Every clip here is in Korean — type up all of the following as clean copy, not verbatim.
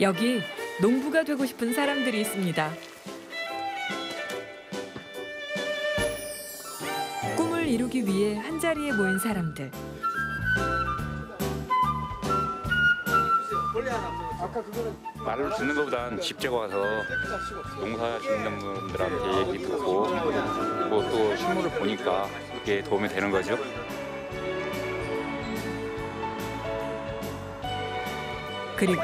여기 농부가 되고 싶은 사람들이 있습니다. 꿈을 이루기 위해 한자리에 모인 사람들. 말로 듣는 것보단 직접 와서 농사 짓는 분들한테 얘기 듣고 그리고 또 실물을 보니까 그게 도움이 되는 거죠. 그리고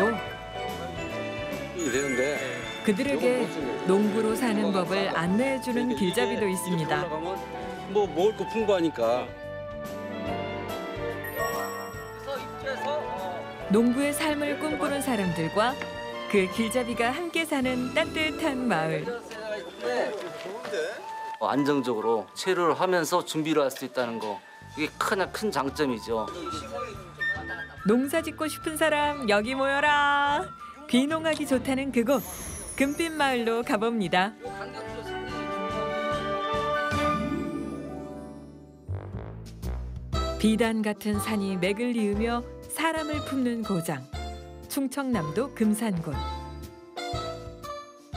되는데 그들에게 농부로 사는 법을 안내해주는 길잡이도 있습니다. 뭐 먹을 거 풍부하니까. 농부의 삶을 꿈꾸는 사람들과 그 길잡이가 함께 사는 따뜻한 마을. 안정적으로 체류를 하면서 준비를 할 수 있다는 거, 이게 큰 장점이죠. 농사 짓고 싶은 사람 여기 모여라. 귀농하기 좋다는 그곳 금빛마을로 가봅니다. 비단 같은 산이 맥을 이으며 사람을 품는 고장, 충청남도 금산군.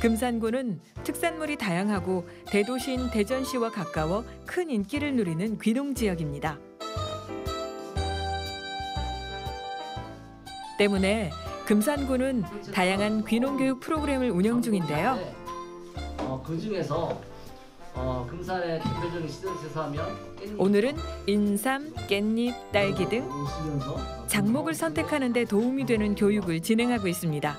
금산군은 특산물이 다양하고 대도시인 대전시와 가까워 큰 인기를 누리는 귀농 지역입니다. 때문에 금산군은 다양한 귀농 교육 프로그램을 운영 중인데요. 그중에서 금산의 대표적인 시설에서 하면 오늘은 인삼, 깻잎, 딸기 등 작목을 선택하는 데 도움이 되는 교육을 진행하고 있습니다.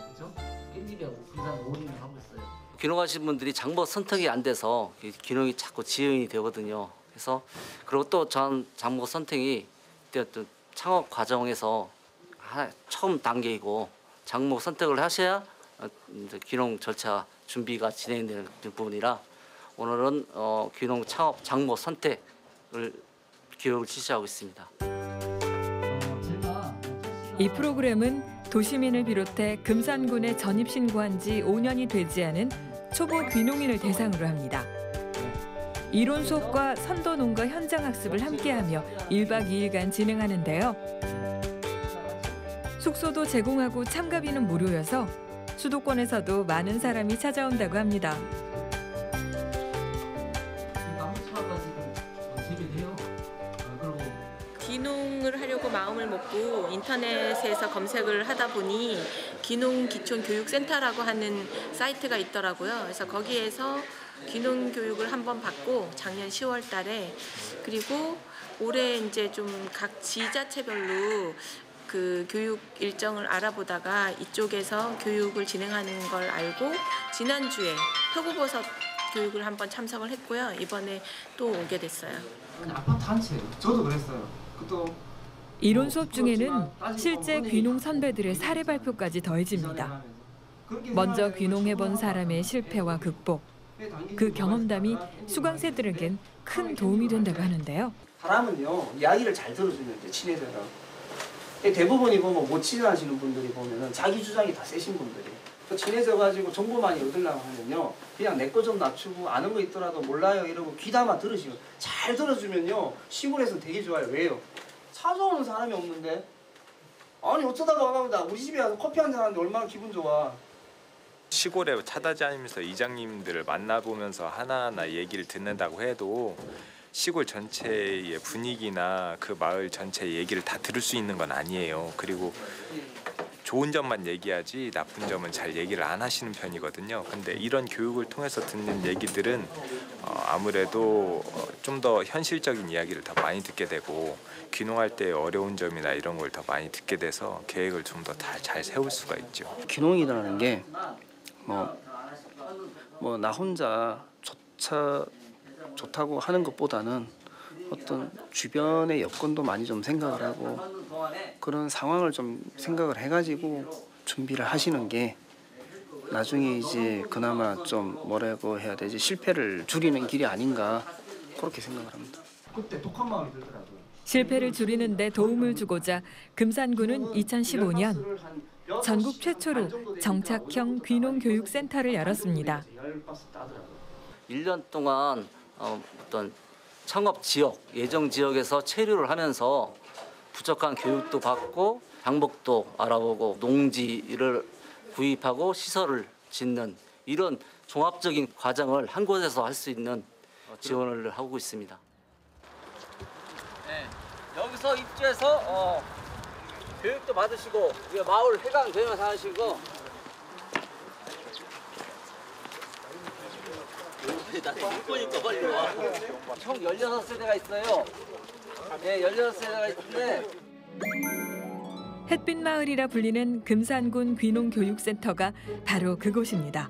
귀농하신 분들이 작목 선택이 안 돼서 귀농이 자꾸 지연이 되거든요. 그래서 그리고 또 전 작목 선택이 또 창업 과정에서 처음 단계이고 작목 선택을 하셔야 이제 귀농 절차 준비가 진행되는 부분이라 오늘은 귀농 창업 작목 선택을 교육을 실시하고 있습니다. 이 프로그램은 도시민을 비롯해 금산군에 전입 신고한 지 5년이 되지 않은 초보 귀농인을 대상으로 합니다. 이론 수업과 선도 농가 현장 학습을 함께하며 1박 2일간 진행하는데요. 숙소도 제공하고 참가비는 무료여서 수도권에서도 많은 사람이 찾아온다고 합니다. 귀농을 하려고 마음을 먹고 인터넷에서 검색을 하다 보니 귀농 기촌 교육센터라고 하는 사이트가 있더라고요. 그래서 거기에서 귀농 교육을 한번 받고 작년 10월 달에 그리고 올해 이제 좀 각 지자체별로 그 교육 일정을 알아보다가 이쪽에서 교육을 진행하는 걸 알고 지난주에 표고버섯 교육을 한번 참석을 했고요. 이번에 또 오게 됐어요. 아파트 한 채. 저도 그랬어요. 이론 수업 중에는 실제 귀농 선배들의 사례 발표까지 더해집니다. 먼저 귀농해본 사람의 실패와 극복, 그 경험담이 수강생들에겐 큰 도움이 된다고 하는데요. 사람은요, 이야기를 잘 들어주면 돼, 친해져서. 대부분이 보면 못 친하시는 분들이 보면은 자기 주장이 다 세신 분들이. 친해져가지고 정보 많이 얻으려고 하면요, 그냥 내 거 좀 낮추고 아는 거 있더라도 몰라요 이러고 귀담아 들으시고 잘 들어주면요, 시골에서는 되게 좋아요. 왜요? 찾아오는 사람이 없는데. 아니 어쩌다가 와가보다 우리 집에 와서 커피 한잔 하는데 얼마나 기분 좋아. 시골에 찾아다니면서 이장님들을 만나보면서 하나하나 얘기를 듣는다고 해도 시골 전체의 분위기나 그 마을 전체의 얘기를 다 들을 수 있는 건 아니에요. 그리고 좋은 점만 얘기하지 나쁜 점은 잘 얘기를 안 하시는 편이거든요. 근데 이런 교육을 통해서 듣는 얘기들은 아무래도 좀 더 현실적인 이야기를 더 많이 듣게 되고 귀농할 때 어려운 점이나 이런 걸 더 많이 듣게 돼서 계획을 좀 더 잘 세울 수가 있죠. 귀농이라는 게 뭐 나 혼자 좋다고 하는 것보다는 어떤 주변의 여건도 많이 좀 생각을 하고 그런 상황을 좀 생각을 해가지고 준비를 하시는 게 나중에 이제 그나마 좀 뭐라고 해야 되지, 실패를 줄이는 길이 아닌가 그렇게 생각을 합니다. 그때 독한 마음이 들더라고요. 실패를 줄이는 데 도움을 주고자 금산군은 2015년 전국 최초로 정착형 귀농교육센터를 열었습니다. 1년 동안 어떤 창업 지역, 예정 지역에서 체류를 하면서 부족한 교육도 받고 방법도 알아보고 농지를 구입하고 시설을 짓는 이런 종합적인 과정을 한 곳에서 할 수 있는 지원을 하고 있습니다. 네, 여기서 입주해서 교육도 받으시고 마을 회관 되면 하시고 나못 보니까 빨리 와. 총 16세대가 있어요. 네, 16세대가 있는데 햇빛 마을이라 불리는 금산군 귀농교육센터가 바로 그곳입니다.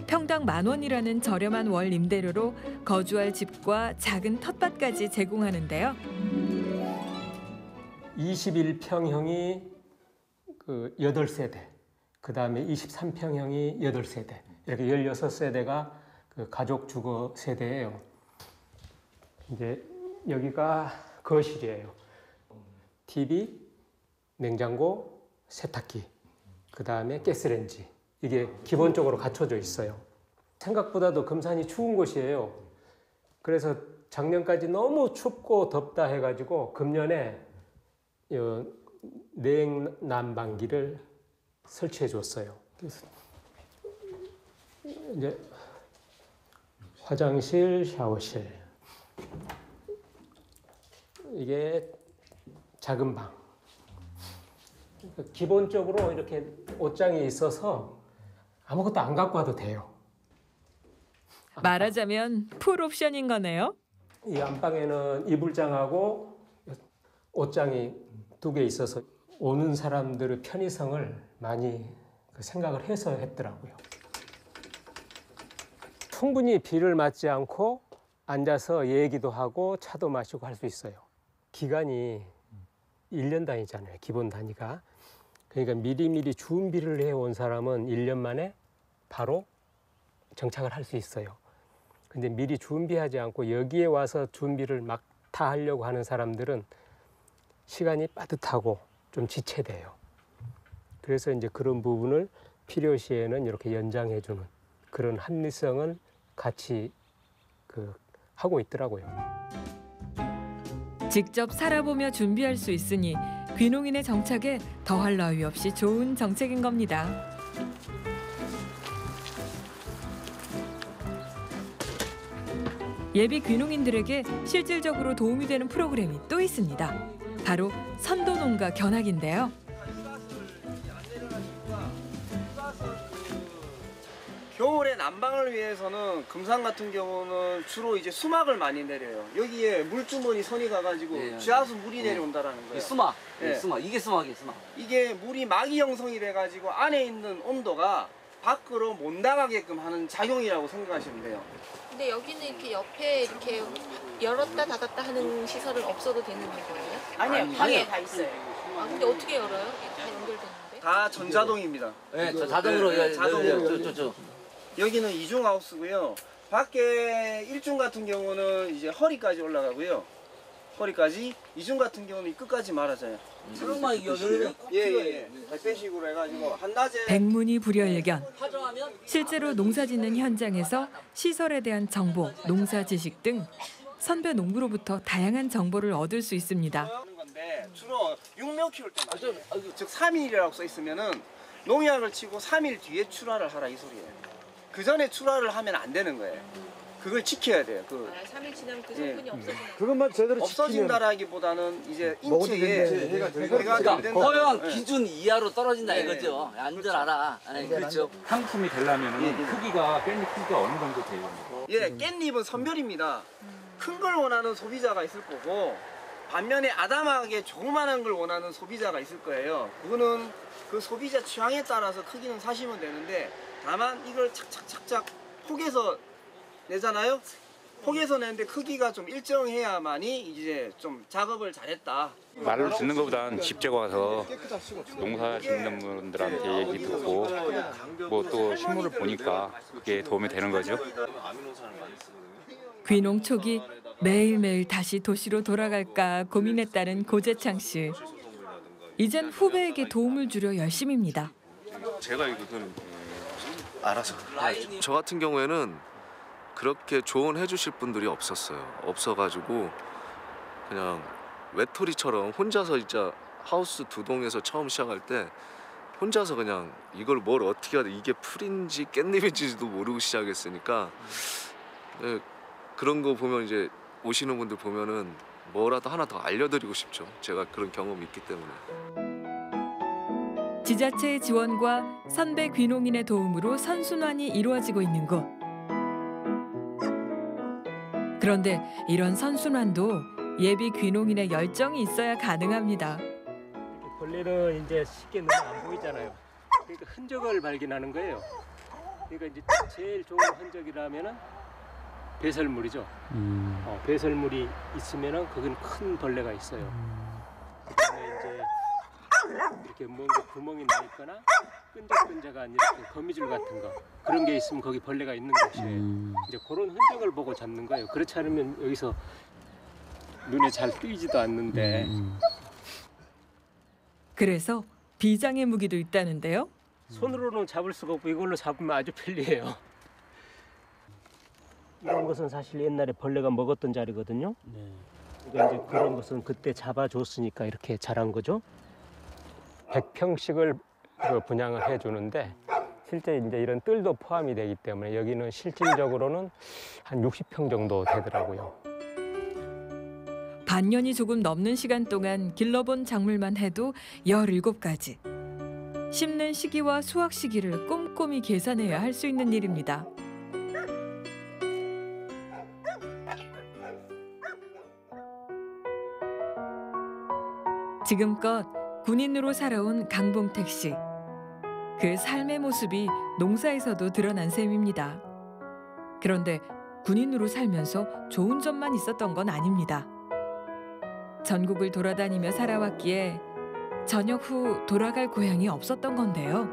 평당 10,000원이라는 저렴한 월 임대료로 거주할 집과 작은 텃밭까지 제공하는데요. 21평형이 그 8세대, 그다음에 23평형이 8세대, 이렇게 16세대가 그 가족 주거 세대예요. 이제 여기가 거실이에요. TV, 냉장고, 세탁기, 그다음에 가스레인지, 이게 기본적으로 갖춰져 있어요. 생각보다도 금산이 추운 곳이에요. 그래서 작년까지 너무 춥고 덥다 해가지고 금년에 냉난방기를 설치해 줬어요. 그래서 이제 화장실, 샤워실, 이게 작은 방. 기본적으로 이렇게 옷장이 있어서 아무것도 안 갖고 와도 돼요. 말하자면 풀옵션인 거네요. 이 안방에는 이불장하고 옷장이 2개 있어서 오는 사람들의 편의성을 많이 생각을 해서 했더라고요. 충분히 비를 맞지 않고 앉아서 얘기도 하고 차도 마시고 할 수 있어요. 기간이 1년 단위잖아요, 기본 단위가. 그러니까 미리미리 준비를 해온 사람은 1년 만에 바로 정착을 할 수 있어요. 근데 미리 준비하지 않고 여기에 와서 준비를 막 다 하려고 하는 사람들은 시간이 빠듯하고 좀 지체돼요. 그래서 이제 그런 부분을 필요시에는 이렇게 연장해주는 그런 합리성을 같이 하고 있더라고요. 직접 살아보며 준비할 수 있으니 귀농인의 정착에 더할 나위 없이 좋은 정책인 겁니다. 예비 귀농인들에게 실질적으로 도움이 되는 프로그램이 또 있습니다. 바로 선도농가 견학인데요. 겨울에 난방을 위해서는 금산 같은 경우는 주로 이제 수막을 많이 내려요. 여기에 물주머니 선이 가가지고 예, 지하수 물이 내려온다라는 거예요. 수막, 예. 수막, 이게 수막이에요, 수막. 이게 물이 막이 형성이 돼가지고 안에 있는 온도가 밖으로 못 나가게끔 하는 작용이라고 생각하시면 돼요. 근데 여기는 이렇게 옆에 이렇게 열었다 닫았다 하는 시설은 없어도 되는 거예요? 아니요, 방에 다 있어요. 아, 근데 어떻게 열어요? 다 연결되는데? 다 전자동입니다. 네, 저 자동으로 네, 자동으로. 저. 여기는 이중 하우스고요. 밖에 1중 같은 경우는 이제 허리까지 올라가고요. 허리까지, 2중 같은 경우는 이 끝까지 말아져요. 조금만 이거를 예. 백배식으로 해가지고 한낮에 백문이 불여일견. 실제로 농사짓는 현장에서 시설에 대한 정보, 농사 지식 등 선배 농부로부터 다양한 정보를 얻을 수 있습니다. 하는 건데 주로 육묘 키울 때 맞아요. 즉 3일이라고 써 있으면은 농약을 치고 3일 뒤에 출하를 하라 이 소리예요. 그 전에 출하를 하면 안 되는 거예요. 그걸 지켜야 돼요. 3일 지나면 그 성분이 없어지는 그것만 제대로 없어진다라기보다는 이제 인체에 해가 그러니까 된다. 허용 예. 기준 이하로 떨어진다 네. 이거죠. 안전하라. 그렇죠. 상품이 되려면 크기가 깻잎 크기가 어느 정도 돼요? 예, 깻잎은 선별입니다. 큰 걸 원하는 소비자가 있을 거고 반면에 아담하게 조그만한 걸 원하는 소비자가 있을 거예요. 그거는 그 소비자 취향에 따라서 크기는 사시면 되는데 다만 이걸 착착착착 폭에서 내잖아요. 폭에서 내는데 크기가 좀 일정해야만이 이제 좀 작업을 잘했다. 말로 듣는 것보단 직접 와서 농사 짓는 분들한테 얘기 듣고 뭐 또 실물을 보니까 그게 도움이 되는 거죠. 귀농 초기 매일매일 다시 도시로 돌아갈까 고민했다는 고재창 씨. 이젠 후배에게 도움을 주려 열심입니다. 제가 이거는 알아서. 저 같은 경우에는 그렇게 조언해 주실 분들이 없어가지고 그냥 외톨이처럼 혼자서 진짜 하우스 2동에서 처음 시작할 때 혼자서 그냥 이걸 뭘 어떻게 해야 돼, 이게 풀인지 깻잎인지도 모르고 시작했으니까 네, 그런 거 보면 이제 오시는 분들 보면은 뭐라도 하나 더 알려드리고 싶죠. 제가 그런 경험이 있기 때문에. 지자체의 지원과 선배 귀농인의 도움으로 선순환이 이루어지고 있는 곳. 그런데 이런 선순환도 예비 귀농인의 열정이 있어야 가능합니다. 벌레는 이제 쉽게 눈에 안 보이잖아요. 그러니까 흔적을 발견하는 거예요. 그러니까 이제 제일 좋은 흔적이라면은 배설물이죠. 배설물이 있으면은 거기는 큰 벌레가 있어요. 그다음에 이제 이렇게 뭔가 구멍이 나 있거나 끈적끈적한 이렇게 거미줄 같은 거 그런 게 있으면 거기 벌레가 있는 곳이에요. 이제 그런 흔적을 보고 잡는 거예요. 그렇지 않으면 여기서 눈에 잘 띄지도 않는데. 그래서 비장의 무기도 있다는데요. 손으로는 잡을 수가 없고 이걸로 잡으면 아주 편리해요. 이런 것은 사실 옛날에 벌레가 먹었던 자리거든요. 그러니까 이제 그런 것은 그때 잡아줬으니까 이렇게 자란 거죠. 100평씩을 분양을 해주는데 실제 이제 이런 뜰도 포함이 되기 때문에 여기는 실질적으로는 한 60평 정도 되더라고요. 반년이 조금 넘는 시간 동안 길러본 작물만 해도 17가지. 심는 시기와 수확 시기를 꼼꼼히 계산해야 할 수 있는 일입니다. 지금껏 군인으로 살아온 강봉택 씨. 그 삶의 모습이 농사에서도 드러난 셈입니다. 그런데 군인으로 살면서 좋은 점만 있었던 건 아닙니다. 전국을 돌아다니며 살아왔기에 전역 후 돌아갈 고향이 없었던 건데요.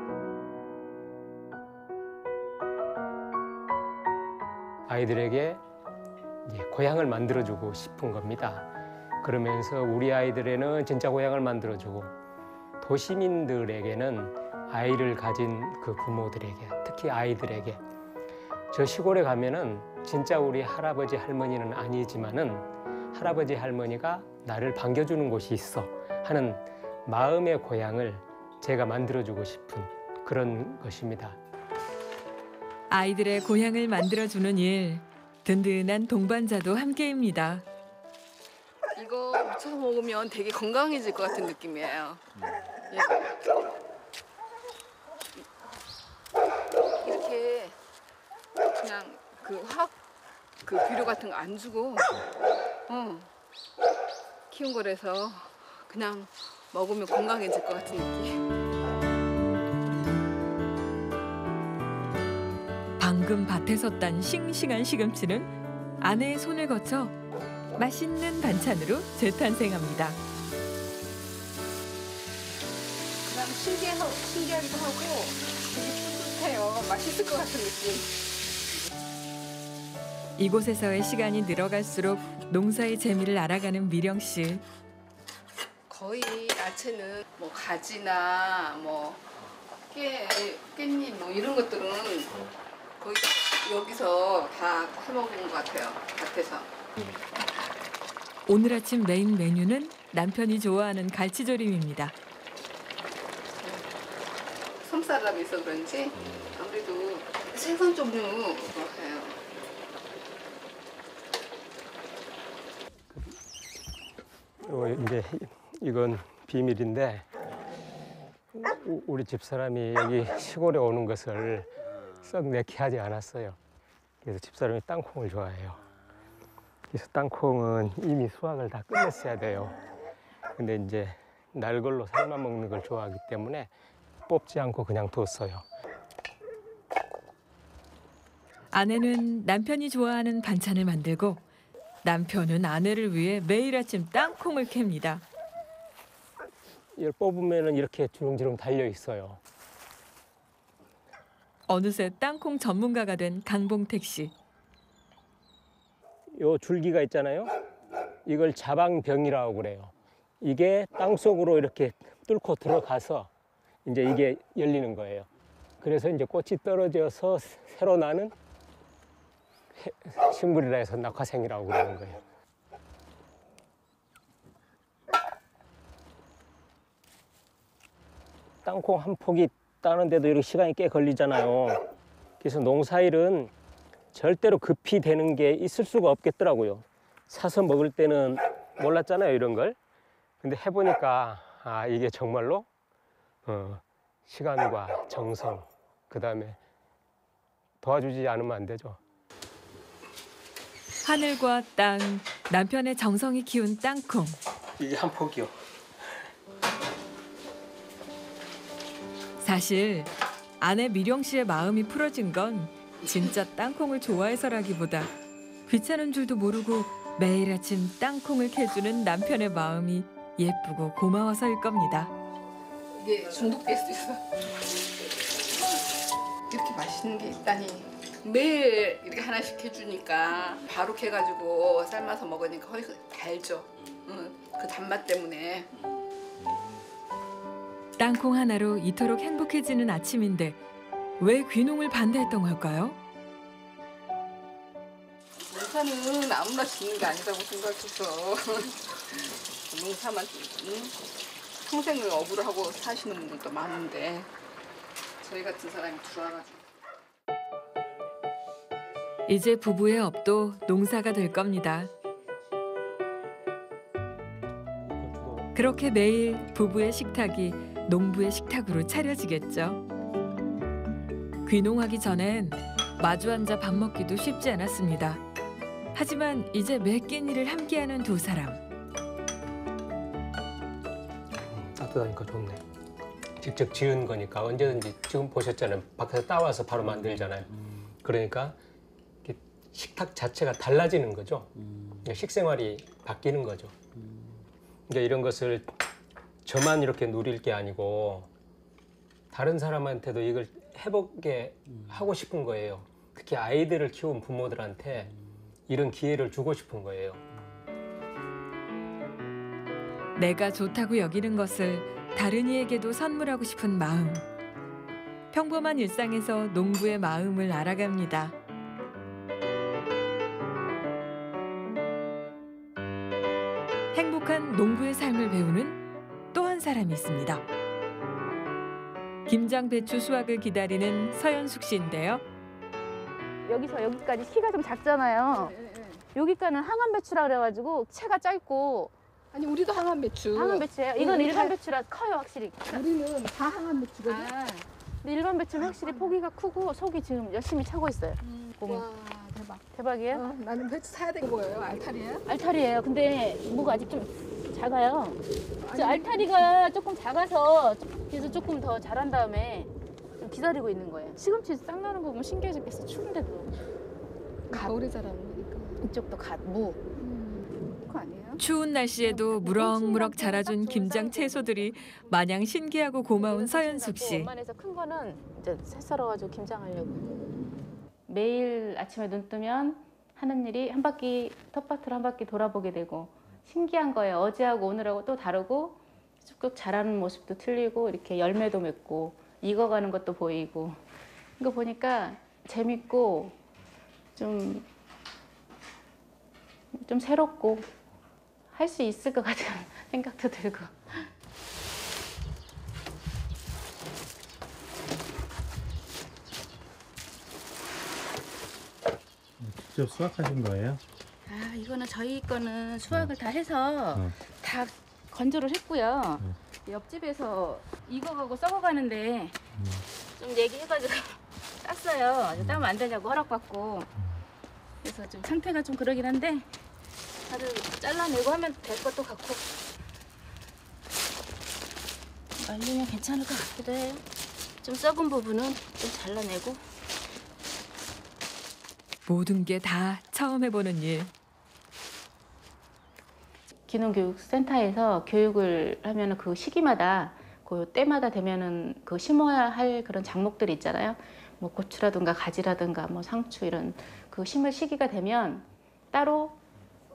아이들에게 이제 고향을 만들어주고 싶은 겁니다. 그러면서 우리 아이들에는 진짜 고향을 만들어주고 도시민들에게는 아이를 가진 그 부모들에게 특히 아이들에게 저 시골에 가면은 진짜 우리 할아버지 할머니는 아니지만은 할아버지 할머니가 나를 반겨주는 곳이 있어 하는 마음의 고향을 제가 만들어주고 싶은 그런 것입니다. 아이들의 고향을 만들어주는 일, 든든한 동반자도 함께입니다. 이거 무쳐서 먹으면 되게 건강해질 것 같은 느낌이에요. 예. 이렇게 그냥 그 화학 그 비료 같은 거 안 주고 키운 거라서 그냥 먹으면 건강해질 것 같은 느낌. 방금 밭에서 딴 싱싱한 시금치는 아내의 손을 거쳐 맛있는 반찬으로 재탄생합니다. 그냥 신기하기도 하고 되게 뿌듯해요. 맛있을 것 같은 느낌. 이곳에서의 시간이 늘어갈수록 농사의 재미를 알아가는 미령 씨. 거의 야채는 뭐 가지나 뭐 깻잎 뭐 이런 것들은 거의 여기서 다 해먹은 것 같아요. 밭에서. 오늘 아침 메인 메뉴는 남편이 좋아하는 갈치조림입니다. 솜사람이 있어 그런지 아무래도 생선 종류 해요. 이제 이건 비밀인데 우리 집사람이 여기 시골에 오는 것을 썩 내키하지 않았어요. 그래서 집사람이 땅콩을 좋아해요. 그래서 땅콩은 이미 수확을 다 끝냈어야 돼요. 근데 이제 날 걸로 삶아 먹는 걸 좋아하기 때문에 뽑지 않고 그냥 뒀어요. 아내는 남편이 좋아하는 반찬을 만들고 남편은 아내를 위해 매일 아침 땅콩을 캡니다. 이걸 뽑으면 이렇게 주렁주렁 달려 있어요. 어느새 땅콩 전문가가 된 강봉택 씨. 요 줄기가 있잖아요. 이걸 자방병이라고 그래요. 이게 땅 속으로 이렇게 뚫고 들어가서 이제 이게 열리는 거예요. 그래서 이제 꽃이 떨어져서 새로 나는 식물이라 해서 낙화생이라고 그러는 거예요. 땅콩 한 포기 따는데도 이렇게 시간이 꽤 걸리잖아요. 그래서 농사일은 절대로 급히 되는 게 있을 수가 없겠더라고요. 사서 먹을 때는 몰랐잖아요, 이런 걸. 근데 해보니까 아, 이게 정말로 시간과 정성, 그다음에 도와주지 않으면 안 되죠. 하늘과 땅, 남편의 정성이 키운 땅콩. 이게 한 포기요. 사실 아내 미령 씨의 마음이 풀어진 건 진짜 땅콩을 좋아해서라기보다 귀찮은 줄도 모르고 매일 아침 땅콩을 캐주는 남편의 마음이 예쁘고 고마워서일 겁니다. 이게 중독될 수 있어. 이렇게 맛있는 게 있다니. 매일 이렇게 하나씩 해주니까 바로 캐가지고 삶아서 먹으니까 거의 달죠. 그 단맛 때문에. 땅콩 하나로 이토록 행복해지는 아침인데 왜 귀농을 반대했던 걸까요? 농사는 아무나 짓는 게 아니라고 생각해서 농사만 평생을 업으로 하고 사시는 분들도 많은데 저희 같은 사람이 들어와가지고 이제 부부의 업도 농사가 될 겁니다. 그렇게 매일 부부의 식탁이 농부의 식탁으로 차려지겠죠. 귀농하기 전엔 마주 앉아 밥 먹기도 쉽지 않았습니다. 하지만 이제 매 끼니를 함께하는 두 사람. 따뜻하니까 좋네. 직접 지은 거니까 언제든지 지금 보셨잖아요. 밖에서 따와서 바로 만들잖아요. 그러니까 식탁 자체가 달라지는 거죠. 식생활이 바뀌는 거죠. 그러니까 이런 것을 저만 이렇게 누릴 게 아니고 다른 사람한테도 이걸 해보게 하고 싶은 거예요. 특히 아이들을 키운 부모들한테 이런 기회를 주고 싶은 거예요. 내가 좋다고 여기는 것을 다른 이에게도 선물하고 싶은 마음. 평범한 일상에서 농부의 마음을 알아갑니다. 행복한 농부의 삶을 배우는 또 한 사람이 있습니다. 김장 배추 수확을 기다리는 서연숙 씨인데요. 여기서 여기까지 키가 좀 작잖아요. 여기까지는 항암 배추라 그래가지고 채가 짧고. 아니 우리도 항암 배추. 항암 배추예요? 이건 일반 배추라 커요 확실히. 우리는 다 항암 배추거든. 근데 일반 배추는 확실히 포기가 크고 속이 지금 열심히 차고 있어요. 와 대박. 대박이에요? 나는 배추 사야 되는 거예요. 알타리예요? 알타리예요. 근데 뭐가 아직 좀 작아요. 저 알타리가 조금 작아서 그래서 조금 더 자란 다음에 좀 기다리고 있는 거예요. 시금치 싹 나는 거 보면 신기해 죽겠어. 추운데도. 겨울에 자라는 거니까. 이쪽도 무. 그거 아니에요? 추운 날씨에도 무럭무럭 자라준 김장 채소들이 마냥 신기하고 고마운 서연숙 씨. 웬만해서 큰 거는 이제 새 썰어가지고 김장하려고. 매일 아침에 눈 뜨면 하는 일이 한 바퀴 텃밭을 한 바퀴 돌아보게 되고 신기한 거예요. 어제하고 오늘하고 또 다르고 쭉쭉 자라는 모습도 틀리고 이렇게 열매도 맺고 익어가는 것도 보이고 이거 보니까 재밌고 좀 새롭고 할 수 있을 것 같은 생각도 들고. 직접 수확하신 거예요? 아, 이거는 저희 거는 수확을 다 해서 다 건조를 했고요. 옆집에서 익어가고 썩어가는데 좀 얘기해가지고 땄어요. 따면 안 되냐고 허락받고. 그래서 좀 상태가 좀 그러긴 한데 다들 잘라내고 하면 될 것도 같고 말리면 괜찮을 것 같기도 해요. 좀 썩은 부분은 좀 잘라내고. 모든 게 다 처음 해보는 일. 귀농교육센터에서 교육을 하면은 그 시기마다 그 때마다 되면은 그 심어야 할 그런 작목들이 있잖아요. 뭐 고추라든가 가지라든가 뭐 상추 이런 그 심을 시기가 되면 따로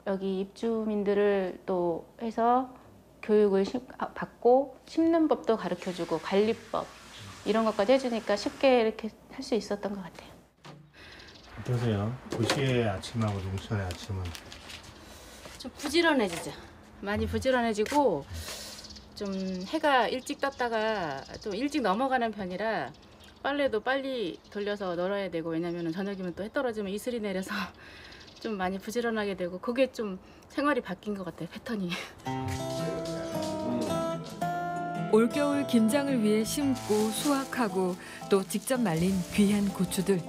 여기 입주민들을 또 해서 교육을 받고 심는 법도 가르쳐주고 관리법 이런 것까지 해주니까 쉽게 이렇게 할 수 있었던 것 같아요. 어떠세요? 도시의 아침하고 농촌의 아침은? 좀 부지런해지죠. 많이 부지런해지고 좀 해가 일찍 떴다가 또 일찍 넘어가는 편이라 빨래도 빨리 돌려서 널어야 되고, 왜냐면 저녁이면 또 해 떨어지면 이슬이 내려서 좀 많이 부지런하게 되고, 그게 좀 생활이 바뀐 것 같아요, 패턴이. 올겨울 김장을 위해 심고 수확하고 또 직접 말린 귀한 고추들.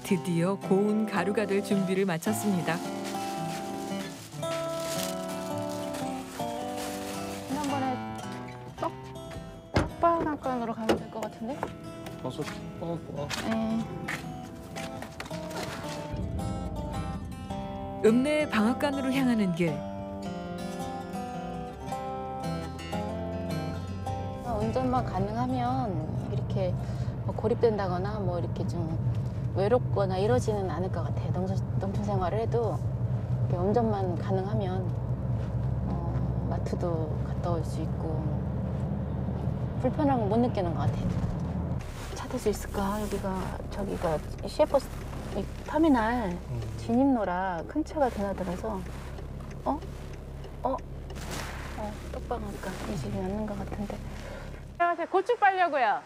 드디어 고운 가루가 될 준비를 마쳤습니다. 지난번에 떡방앗간으로 가면 될 것 같은데? 버섯 뻐. 네. 읍내 방앗간으로 향하는 길. 운전만 가능하면 이렇게 뭐 고립된다거나 뭐 이렇게 좀 외롭거나 이러지는 않을 것 같아요. 농촌 생활을 해도 이렇게 운전만 가능하면 마트도 갔다 올 수 있고 불편한 거 못 느끼는 것 같아요. 찾을 수 있을까? 저기가 시외버스 터미널 진입로라 큰 차가 드나들어서 떡방앗간 이 집이 맞는 것 같은데. 안녕하세요. 고추 빨려고요.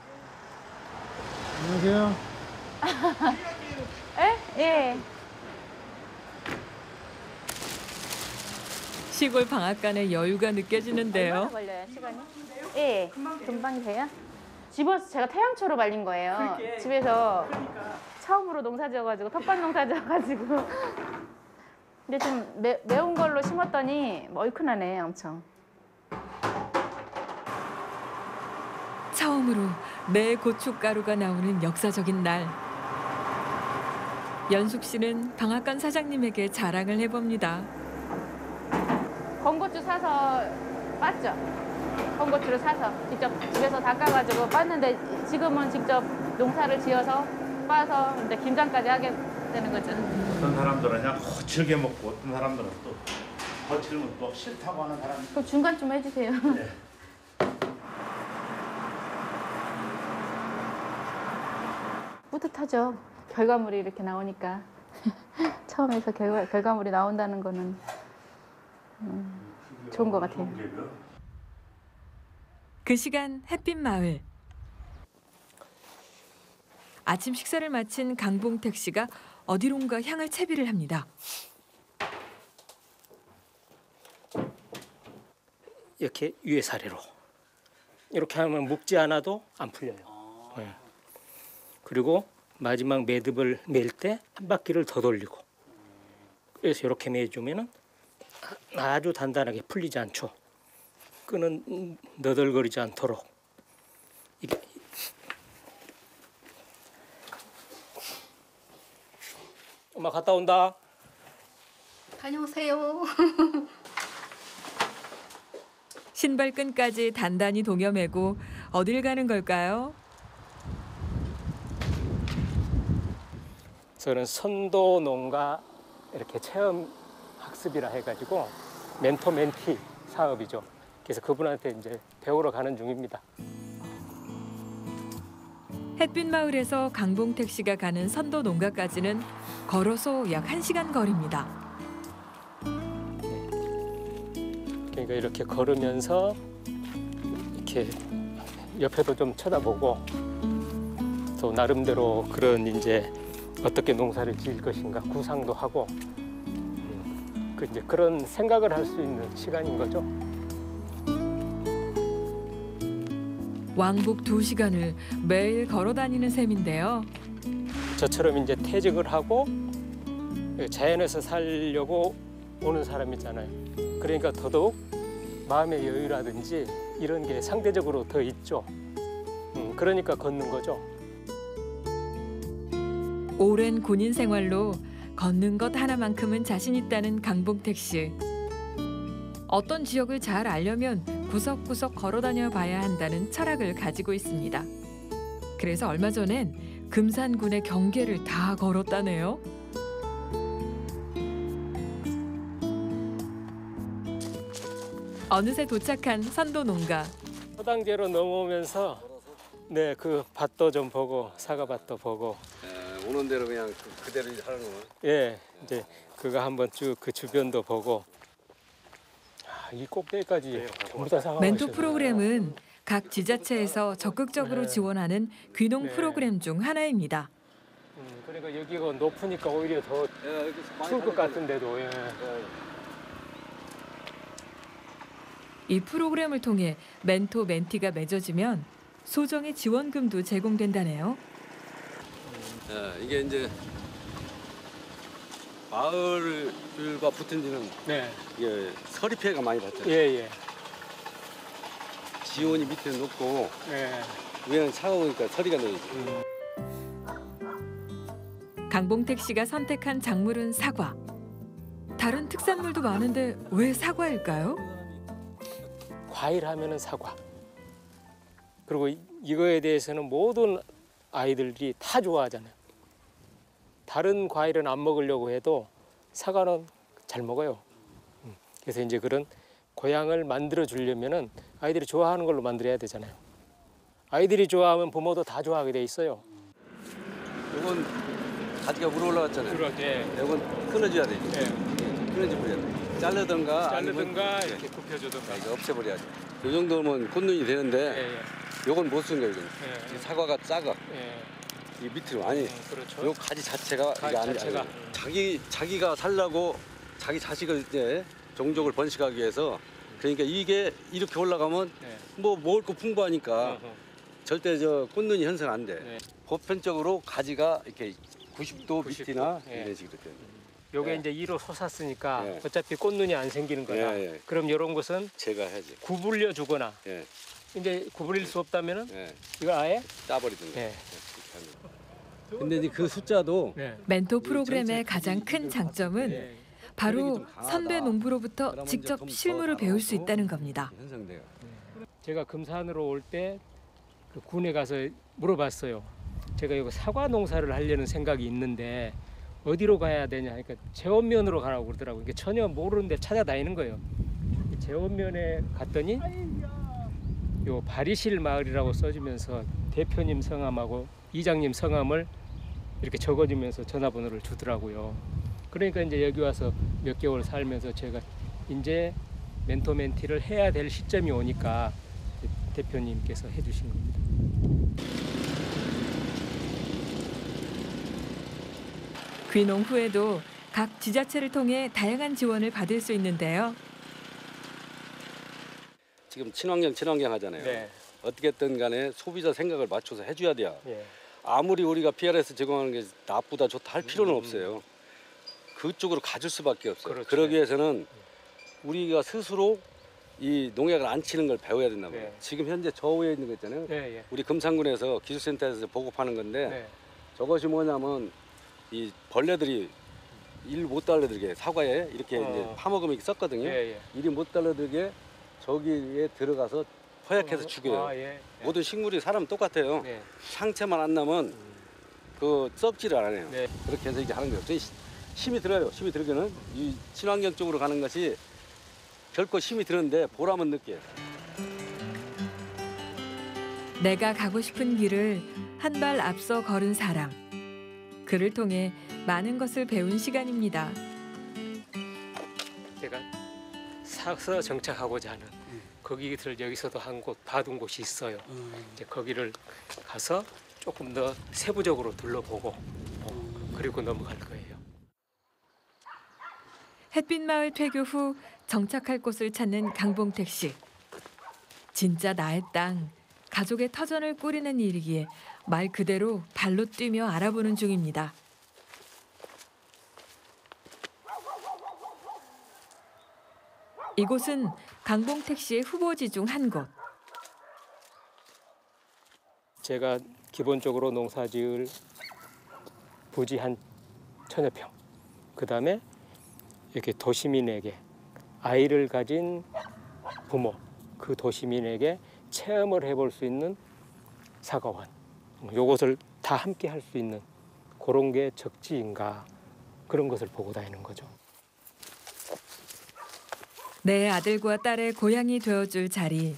안녕하세요. 예. 시골 방앗간의 여유가 느껴지는데요. 얼마나 걸려요, 시간이? 예, 금방이세요? 집어서 제가 태양초로 말린 거예요. 집에서 처음으로 농사 지어가지고 텃밭 농사 지어가지고. 근데 좀 매운 걸로 심었더니 얼큰하네, 엄청. 처음으로 내 고춧가루가 나오는 역사적인 날. 연숙 씨는 방앗간 사장님에게 자랑을 해봅니다. 건고추 사서 빻죠. 건고추를 사서 직접 집에서 닦아가지고 빻는데 지금은 직접 농사를 지어서 빻아서 이제 김장까지 하게 되는 거죠. 어떤 사람들은 그냥 거칠게 먹고 어떤 사람들은 또 거칠면 또 싫다고 하는 사람이. 그럼 중간 좀 해주세요. 네. 뿌듯하죠. 결과물이 이렇게 나오니까. 처음에서 결과물이 나온다는 거는 좋은 것 같아요. 그 시간 햇빛 마을. 아침 식사를 마친 강봉택 씨가 어디론가 향할 채비를 합니다. 이렇게 위에 사례로 이렇게 하면 묶지 않아도 안 풀려요. 네. 그리고 마지막 매듭을 맬 때 한 바퀴를 더 돌리고, 그래서 이렇게 매주면은 아주 단단하게 풀리지 않죠. 끈은 너덜거리지 않도록. 이게 엄마 갔다 온다. 다녀오세요. 신발끈까지 단단히 동여매고 어딜 가는 걸까요? 저는 선도 농가 이렇게 체험 학습이라 해가지고 멘토 멘티 사업이죠. 그래서 그분한테 이제 배우러 가는 중입니다. 햇빛 마을에서 강봉택 씨가 가는 선도 농가까지는 걸어서 약 1시간 거리입니다. 그러니까 이렇게 걸으면서 이렇게 옆에도 좀 쳐다보고 또 나름대로 그런 이제 어떻게 농사를 지을 것인가 구상도 하고 그 이제 그런 생각을 할 수 있는 시간인 거죠. 왕복 2시간을 매일 걸어 다니는 셈인데요. 저처럼 이제 퇴직을 하고 자연에서 살려고 오는 사람 있잖아요. 그러니까 더더욱 마음의 여유라든지 이런 게 상대적으로 더 있죠. 그러니까 걷는 거죠. 오랜 군인 생활로 걷는 것 하나만큼은 자신 있다는 강봉택 씨. 어떤 지역을 잘 알려면 구석구석 걸어 다녀 봐야 한다는 철학을 가지고 있습니다. 그래서 얼마 전엔 금산군의 경계를 다 걸었다네요. 어느새 도착한 선도 농가. 서당제로 넘어오면서 네, 그 밭도 좀 보고 사과밭도 보고. 오는 대로 그냥 그대로 하는 거예요. 예, 이제 그거 한번 쭉 그 주변도 보고. 이 꼭대기까지 전부 다 사과. 멘토 프로그램은 각 지자체에서 적극적으로 지원하는 귀농 프로그램 중 하나입니다. 그러니까 여기가 높으니까 오히려 더 추울 것 같은데도. 예. 이 프로그램을 통해 멘토 멘티가 맺어지면 소정의 지원금도 제공된다네요. 이게 이제 마을과 붙은 지는 네. 이게 서리 피해가 많이 봤잖아요. 예. 지온이 밑에 높고 예. 위에는 차가우니까 서리가 내리죠. 강봉택 씨가 선택한 작물은 사과. 다른 특산물도 많은데 왜 사과일까요? 과일 하면은 사과. 그리고 이거에 대해서는 모든 아이들이 다 좋아하잖아요. 다른 과일은 안 먹으려고 해도 사과는 잘 먹어요. 그래서 이제 그런 고향을 만들어 주려면은 아이들이 좋아하는 걸로 만들어야 되잖아요. 아이들이 좋아하면 부모도 다 좋아하게 돼 있어요. 이건 가지가 물어 올라갔잖아요. 그렇게. 이건 끊어줘야 돼. 끊어져 버려야 돼. 자르든가 이렇게 굽혀주든가. 이거 없애버려야지. 이 정도면 콧눈이 되는데 요건 못 쓴 거예요. 이 사과가 작아. 이 밑으로 아니. 그렇죠. 요 가지 자체가 이게 안 돼. 자기가 살라고 자기 자식을 이제 종족을 번식하기 위해서 그러니까 이게 이렇게 올라가면 뭐 먹을 거 풍부하니까 절대 저 꽃눈이 현상 안 돼. 보편적으로 가지가 이렇게 90도 밑이나 이런 식으로 돼. 요게 이제 이로 솟았으니까 어차피 꽃눈이 안 생기는 거다. 그럼 이런 것은 제가 해야지. 구불려 주거나 이제 구부릴 수 없다면은 이거 아예 따버리든가. 근데 이제 그 숫자도 멘토 프로그램의 가장 큰 장점은 바로 선배 농부로부터 직접 실무를 배울 수 있다는 겁니다. 제가 금산으로 올 때 그 군에 가서 물어봤어요. 제가 이거 사과 농사를 하려는 생각이 있는데 어디로 가야 되냐 하니까 제원면으로 가라고 그러더라고요. 이게 전혀 모르는 데 찾아다니는 거예요. 제원면에 갔더니 요 바리실 마을이라고 써주면서 대표님 성함하고 이장님 성함을 이렇게 적어주면서 전화번호를 주더라고요. 그러니까 이제 여기 와서 몇 개월 살면서 제가 이제 멘토 멘티를 해야 될 시점이 오니까 대표님께서 해주신 겁니다. 귀농 후에도 각 지자체를 통해 다양한 지원을 받을 수 있는데요. 지금 친환경 하잖아요. 어떻게든 간에 소비자 생각을 맞춰서 해줘야 돼요. 아무리 우리가 PRS 제공하는 게 나쁘다 좋다 할 필요는 없어요. 그쪽으로 가줄 수밖에 없어요. 그렇죠. 그러기 위해서는 우리가 스스로 이 농약을 안 치는 걸 배워야 된다고. 지금 현재 저 위에 있는 거 있잖아요. 우리 금산군에서 기술센터에서 보급하는 건데 저것이 뭐냐면 이 벌레들이 일 못 달라들게 사과에 이렇게 이제 파먹으면 이렇게 썼거든요. 일이 못 달라들게 저기에 들어가서 허약해서 죽여요. 모든 식물이 사람 똑같아요. 상처만 안 나면 그 썩지를 않아요. 그렇게 해서 이게 하는 거예요. 힘이 들어요. 힘이 들기는 이 친환경 쪽으로 가는 것이 결코 힘이 드는데 보람은 느껴요. 내가 가고 싶은 길을 한 발 앞서 걸은 사람. 그를 통해 많은 것을 배운 시간입니다. 제가 사서 정착하고자 하는 거기를 여기서도 한 곳 봐둔 곳이 있어요. 이제 거기를 가서 조금 더 세부적으로 둘러보고 그리고 넘어갈 거예요. 햇빛마을 퇴교 후 정착할 곳을 찾는 강봉택 씨. 진짜 나의 땅, 가족의 터전을 꾸리는 일이기에 말 그대로 발로 뛰며 알아보는 중입니다. 이곳은 강봉택 씨의 후보지 중 한 곳. 제가 기본적으로 농사지을 부지 한 1000여 평. 그다음에 이렇게 도시민에게 아이를 가진 부모, 그 도시민에게 체험을 해볼 수 있는 사과원. 요것을 다 함께 할 수 있는 그런 게 적지인가 그런 것을 보고 다니는 거죠. 내 아들과 딸의 고향이 되어줄 자리,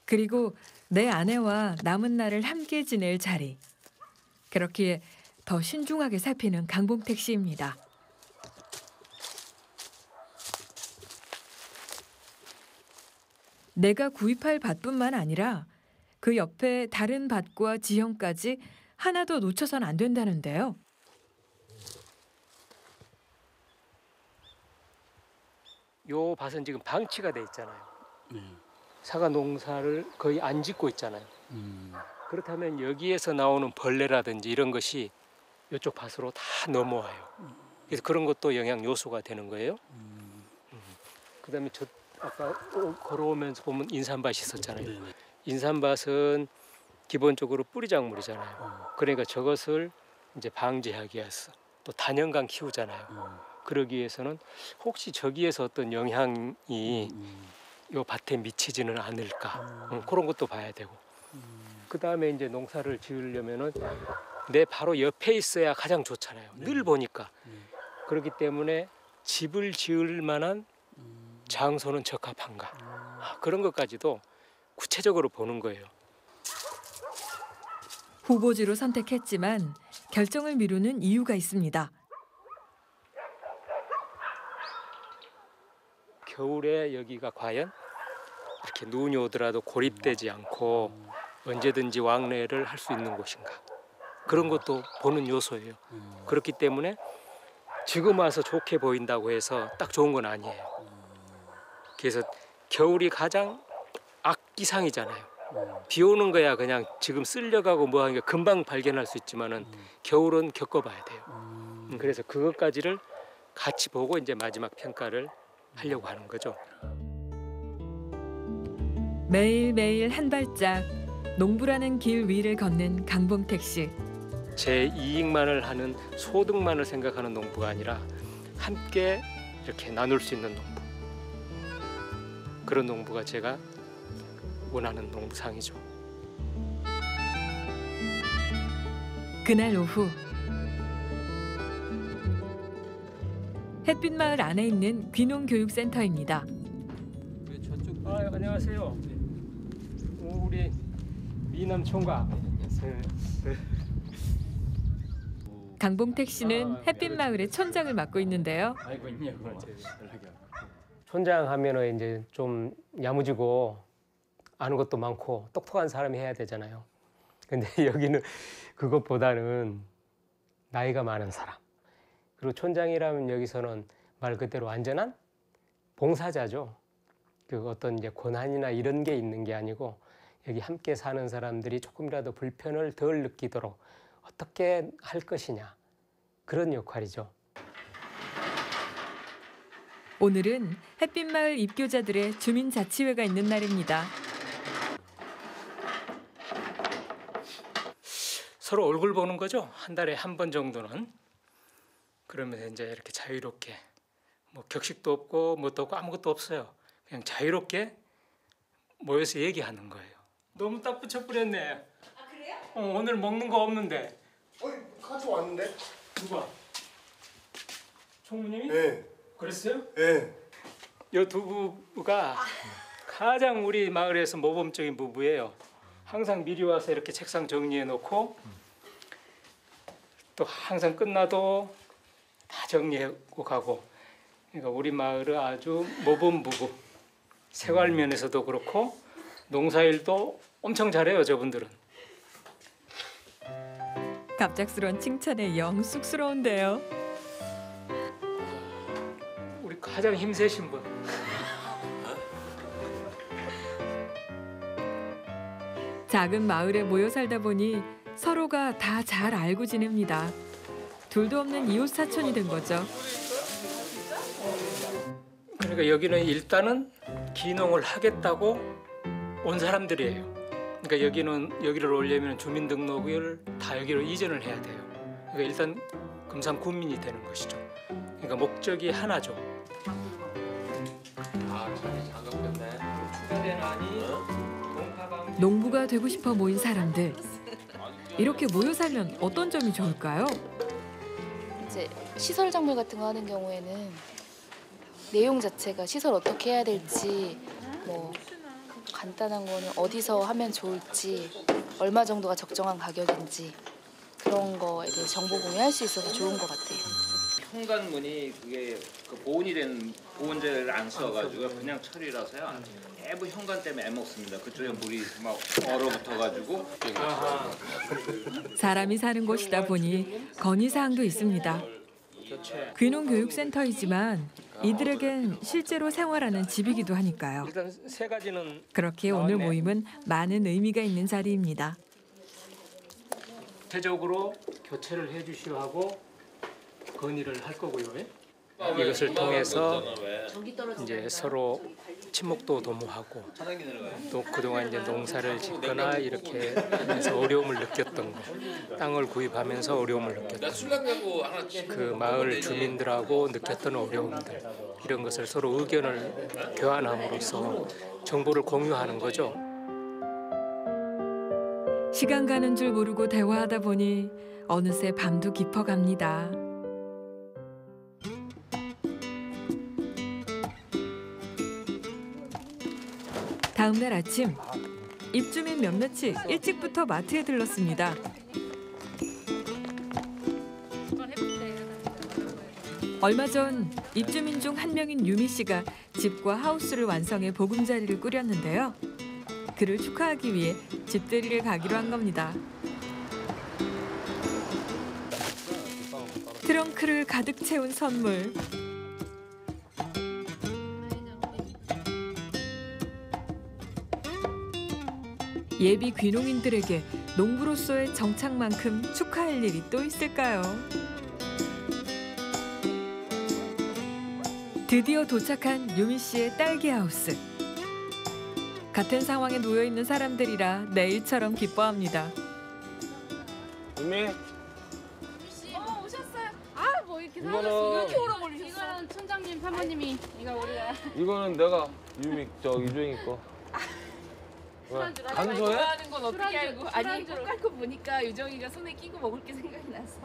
그리고 내 아내와 남은 날을 함께 지낼 자리. 그렇기에 더 신중하게 살피는 강봉택 씨입니다. 내가 구입할 밭뿐만 아니라 그 옆에 다른 밭과 지형까지 하나도 놓쳐선 안 된다는데요. 요 밭은 지금 방치가 돼 있잖아요. 사과 농사를 거의 안 짓고 있잖아요. 그렇다면 여기에서 나오는 벌레라든지 이런 것이 이쪽 밭으로 다 넘어와요. 그래서 그런 것도 영향 요소가 되는 거예요. 그다음에 저 아까 걸어오면서 보면 인삼밭이 있었잖아요. 인삼밭은 기본적으로 뿌리작물이잖아요. 그러니까 저것을 이제 방지하기 위해서 또 단연간 키우잖아요. 그러기 위해서는 혹시 저기에서 어떤 영향이 이 밭에 미치지는 않을까, 그런 것도 봐야 되고. 그 다음에 이제 농사를 지으려면은 내 바로 옆에 있어야 가장 좋잖아요. 늘 보니까. 그렇기 때문에 집을 지을 만한 장소는 적합한가, 그런 것까지도 구체적으로 보는 거예요. 후보지로 선택했지만 결정을 미루는 이유가 있습니다. 겨울에 여기가 과연 이렇게 눈이 오더라도 고립되지 않고 언제든지 왕래를 할 수 있는 곳인가, 그런 것도 보는 요소예요. 그렇기 때문에 지금 와서 좋게 보인다고 해서 딱 좋은 건 아니에요. 그래서 겨울이 가장 악기상이잖아요. 비 오는 거야 그냥 지금 쓸려가고 뭐 하는 게 금방 발견할 수 있지만은 겨울은 겪어봐야 돼요. 그래서 그것까지를 같이 보고 이제 마지막 평가를 하려고 하는 거죠. 매일매일 한 발짝 농부라는 길 위를 걷는 강봉택 씨. 제 이익만을 하는, 소득만을 생각하는 농부가 아니라 함께 이렇게 나눌 수 있는 농부. 그런 농부가 제가 원하는 농부상이죠. 그날 오후 햇빛마을 안에 있는 귀농교육센터입니다. 안녕하세요. 우리 미남 총각. 강봉택 씨는 햇빛마을의 촌장을 맡고 있는데요. 촌장 하면은 이제 좀 야무지고 아는 것도 많고 똑똑한 사람이 해야 되잖아요. 근데 여기는 그것보다는 나이가 많은 사람. 그리고 촌장이라면 여기서는 말 그대로 완전한 봉사자죠. 그 어떤 이제 권한이나 이런 게 있는 게 아니고 여기 함께 사는 사람들이 조금이라도 불편을 덜 느끼도록 어떻게 할 것이냐, 그런 역할이죠. 오늘은 햇빛마을 입교자들의 주민자치회가 있는 날입니다. 서로 얼굴 보는 거죠. 한 달에 한 번 정도는. 그러면서 이제 이렇게 자유롭게, 뭐 격식도 없고 뭣도 없고 아무것도 없어요. 그냥 자유롭게 모여서 얘기하는 거예요. 너무 딱 붙여버렸네. 아 그래요? 오늘 먹는 거 없는데. 가져왔는데? 누가? 총무님이? 네. 그랬어요? 네. 이 두 부부가 가장 우리 마을에서 모범적인 부부예요. 항상 미리 와서 이렇게 책상 정리해 놓고 또 항상 끝나도 다 정리하고 가고. 그러니까 우리 마을은 아주 모범 부부. 생활 면에서도 그렇고 농사일도 엄청 잘해요, 저분들은. 갑작스러운 칭찬에 영 쑥스러운데요. 우리 가장 힘세신 분. 작은 마을에 모여 살다 보니 서로가 다 잘 알고 지냅니다. 둘도 없는 이웃 사촌이 된 거죠. 그러니까 여기는 일단은 귀농을 하겠다고 온 사람들이에요. 그러니까 여기를 오려면 주민등록을 다 여기로 이전을 해야 돼요. 그러니까 일단 금산 군민이 되는 것이죠. 그러니까 목적이 하나죠. 농부가 되고 싶어 모인 사람들. 이렇게 모여 살면 어떤 점이 좋을까요? 이제 시설 작물 같은 거 하는 경우에는 내용 자체가 시설 어떻게 해야 될지, 뭐 간단한 거는 어디서 하면 좋을지, 얼마 정도가 적정한 가격인지 그런 거에 대해 정보 공유할 수 있어서 좋은 것 같아요. 현관문이 그게 그 보온이 된 보온재를 안 써가지고 그냥 철이라서요. 대부분 현관 때문에 애먹습니다. 그쪽에 물이 막 얼어붙어가지고. 사람이 사는 곳이다 보니 건의사항도 있습니다. 귀농교육센터이지만 이들에겐 실제로 생활하는 집이기도 하니까요. 일단 세 가지는 그렇게 오늘 모임은 많은 의미가 있는 자리입니다. 구체적으로 교체를 해주시오 하고 건의를 할 거고요. 이것을 통해서 이제 서로 친목도 도모하고 또 그동안 이제 농사를 짓거나 이렇게 하면서 어려움을 느꼈던 거, 땅을 구입하면서 어려움을 느꼈던 거, 그 마을 주민들하고 느꼈던 어려움들 이런 것을 서로 의견을 교환함으로써 정보를 공유하는 거죠. 시간 가는 줄 모르고 대화하다 보니 어느새 밤도 깊어갑니다. 다음 날 아침, 입주민 몇몇이 일찍부터 마트에 들렀습니다. 얼마 전 입주민 중 한 명인 유미 씨가 집과 하우스를 완성해 보금자리를 꾸렸는데요. 그를 축하하기 위해 집들이를 가기로 한 겁니다. 트렁크를 가득 채운 선물. 예비 귀농인들에게 농부로서의 정착만큼 축하할 일이 또 있을까요? 드디어 도착한 유미 씨의 딸기 하우스. 같은 상황에 놓여 있는 사람들이라 내일처럼 기뻐합니다. 유미? 오셨어요? 아, 뭐 이렇게 사오셨어요? 이렇게 오래 걸리셨어? 이거는 촌장님, 사모님이 이거 우리가 이거는 내가 유미 이주영이 거. 간소해? 좋아하는 건 어떻게 알고? 아니, 꽃 깔고 보니까 유정이가 손에 끼고 먹을 게 생각이 나서.